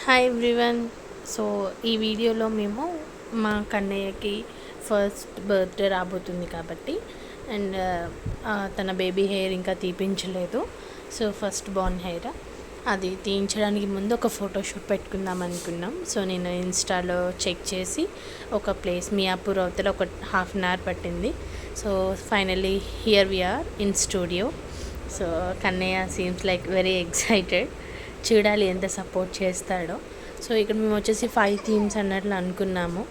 Hi everyone. So ఈ వీడియోలో మేము మా కన్నయ్యకి ఫస్ట్ బర్త్డే రాబోతుంది కాబట్టి అండ్ తన బేబీ హెయిర్ ఇంకా తీపించలేదు. సో ఫస్ట్ బోర్న్ హెయిర్ అది తీయించడానికి ముందు ఒక ఫోటోషూట్ పెట్టుకుందాం అనుకున్నాం. సో నేను ఇన్స్టాలో చెక్ చేసి ఒక ప్లేస్ మియాపూర్ అవతల ఒక హాఫ్ అన్ అవర్ పట్టింది. So finally here we are in studio. So Kannayya seems like very excited. చూడాలి ఎంత సపోర్ట్ చేస్తాడో. సో ఇక్కడ మేము వచ్చేసి 5 థీమ్స్ అన్నట్లు అనుకున్నాము.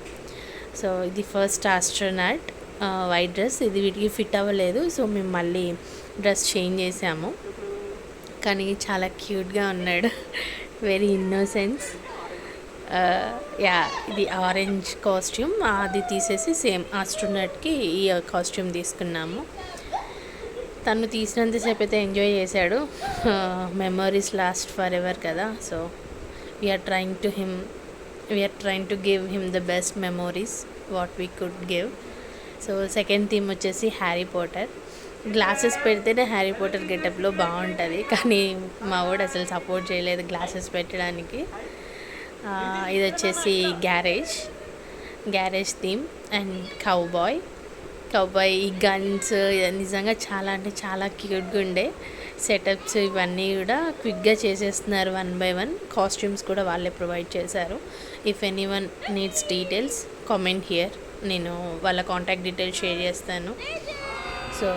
సో ఇది ఫస్ట్ ఆస్ట్రోనాట్ వైట్ డ్రెస్, ఇది వీటికి ఫిట్ అవ్వలేదు. సో మేము మళ్ళీ డ్రెస్ చేంజ్ చేసాము. కానీ చాలా క్యూట్గా ఉన్నాడు, వెరీ ఇన్నోసెన్స్. యా, ఇది ఆరెంజ్ కాస్ట్యూమ్, అది తీసేసి సేమ్ ఆస్ట్రోనాట్కి ఈ కాస్ట్యూమ్ తీసుకున్నాము. తను తీసినంతసేపు అయితే ఎంజాయ్ చేశాడు. మెమరీస్ లాస్ట్ ఫర్ ఎవర్ కదా. So we are trying to give him the best memories what we could give. So second theme వచ్చేసి హ్యారీ పాటర్. గ్లాసెస్ పెడితేనే హ్యారీ పాటర్ గెటప్లో బాగుంటుంది, కానీ మా వాడు అసలు సపోర్ట్ చేయలేదు గ్లాసెస్ పెట్టడానికి. ఇది వచ్చేసి గ్యారేజ్ థీమ్ అండ్ కౌబాయ్. ఈ గన్స్ నిజంగా చాలా అంటే చాలా క్యూట్గా ఉండే. సెటప్స్ ఇవన్నీ కూడా క్విక్గా చేసేస్తున్నారు 1 by 1. కాస్ట్యూమ్స్ కూడా వాళ్ళే ప్రొవైడ్ చేశారు. If anyone needs details comment here, నేను వాళ్ళ కాంటాక్ట్ డీటెయిల్స్ షేర్ చేస్తాను. సో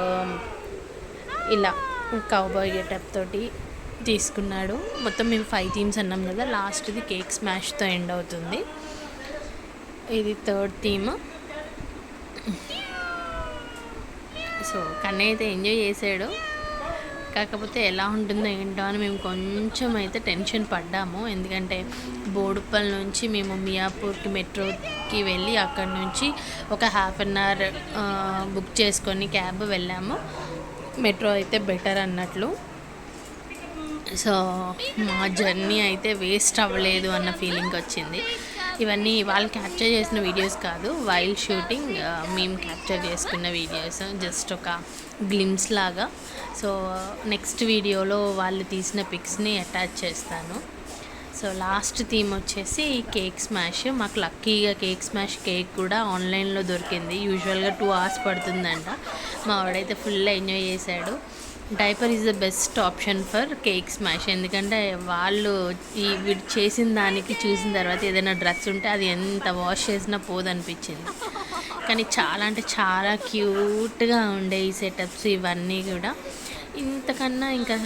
ఇలా కౌబాయ్ గెటప్ తోటి తీసుకున్నాడు. మొత్తం మేము 5 థీమ్స్ అన్నాం కదా, లాస్ట్ది కేక్ స్మాష్తో ఎండ్ అవుతుంది. ఇది థర్డ్ థీమ్. సో కన్నయ్య అయితే ఎంజాయ్ చేసాడు. కాకపోతే ఎలా ఉంటుందో ఏంటో అని మేము కొంచెం అయితే టెన్షన్ పడ్డాము. ఎందుకంటే బోడుప్పల్ నుంచి మేము మియాపూర్కి మెట్రోకి వెళ్ళి అక్కడ నుంచి ఒక హాఫ్ అన్ అవర్ బుక్ చేసుకొని క్యాబ్ వెళ్ళాము. మెట్రో అయితే బెటర్ అన్నట్లు. సో మా జర్నీ అయితే వేస్ట్ అవ్వలేదు అన్న ఫీలింగ్ వచ్చింది. ఇవన్నీ వాళ్ళు క్యాప్చర్ చేసిన వీడియోస్ కాదు, వైల్ షూటింగ్ మేము క్యాప్చర్ చేసుకున్న వీడియోస్, జస్ట్ ఒక గ్లిమ్స్ లాగా. సో నెక్స్ట్ వీడియోలో వాళ్ళు తీసిన పిక్స్ని అటాచ్ చేస్తాను. సో లాస్ట్ థీమ్ వచ్చేసి కేక్ స్మాష్. మాకు లక్కీగా కేక్ స్మాష్ కేక్ కూడా ఆన్లైన్లో దొరికింది. యూజువల్గా 2 hours పడుతుందంట. మా వాడైతే ఫుల్ ఎంజాయ్ చేశాడు. Diaper is the best option for cake smash. ఎందుకంటే వాళ్ళు వీడు చేసిన దానికి చూసిన తర్వాత ఏదైనా డ్రెస్ ఉంటే అది ఎంత వాష్ చేసినా పోదనిపించింది. కానీ చాలా అంటే చాలా క్యూట్గా ఉండే ఈ సెటప్స్ ఇవన్నీ కూడా. ఇంతకన్నా ఇంకా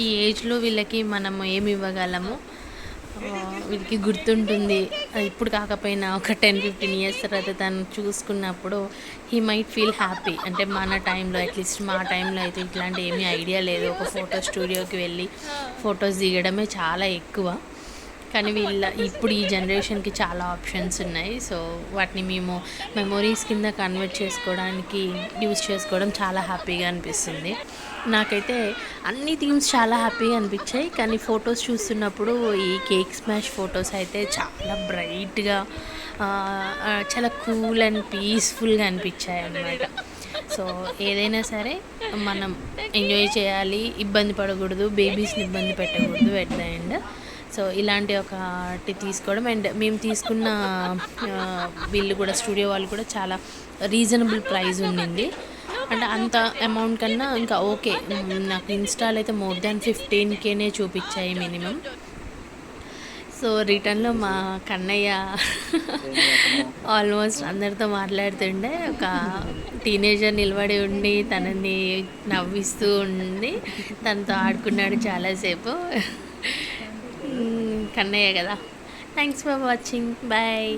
ఈ ఏజ్లో వీళ్ళకి మనం ఏమి ఇవ్వగలము, వీడికి గుర్తుంటుంది. ఇప్పుడు కాకపోయినా ఒక 10-15 years తర్వాత తను చూసుకున్నప్పుడు హీ మైట్ ఫీల్ హ్యాపీ. అంటే మన టైంలో, అట్లీస్ట్ మా టైంలో అయితే ఇట్లాంటి ఏమీ ఐడియా లేదు. ఒక ఫోటో స్టూడియోకి వెళ్ళి ఫొటోస్ దిగడమే చాలా ఎక్కువ. కానీ ఇప్పుడు ఈ జనరేషన్కి చాలా ఆప్షన్స్ ఉన్నాయి. సో వాటిని మేము మెమొరీస్ కింద కన్వర్ట్ చేసుకోవడానికి యూజ్ చేసుకోవడం చాలా హ్యాపీగా అనిపిస్తుంది. నాకైతే అన్ని థీమ్స్ చాలా హ్యాపీగా అనిపించాయి. కానీ ఫొటోస్ చూస్తున్నప్పుడు ఈ కేక్ స్మాష్ ఫొటోస్ అయితే చాలా బ్రైట్గా, చాలా కూల్ అండ్ పీస్ఫుల్గా అనిపించాయి అన్నమాట. సో ఏదైనా సరే మనం ఎంజాయ్ చేయాలి, ఇబ్బంది పడకూడదు, బేబీస్ని ఇబ్బంది పెట్టకూడదు ఎట్ ద ఎండ్. సో ఇలాంటి ఒకటి తీసుకోవడం. అండ్ మేము తీసుకున్న వీళ్ళు కూడా, స్టూడియో వాళ్ళు కూడా చాలా రీజనబుల్ ప్రైస్ ఉండింది. అంటే అంత అమౌంట్ కన్నా ఇంకా ఓకే. నాకు ఇన్స్టాల్ అయితే మోర్ దాన్ 15K చూపించాయి మినిమం. సో రిటర్న్లో మా కన్నయ్య ఆల్మోస్ట్ అందరితో మాట్లాడుతుండే. ఒక టీనేజర్ నిలబడి ఉండి తనని నవ్విస్తూ ఉండి తనతో ఆడుకున్నాడు చాలాసేపు. కన్నయ్య కదా. Thanks for watching, bye.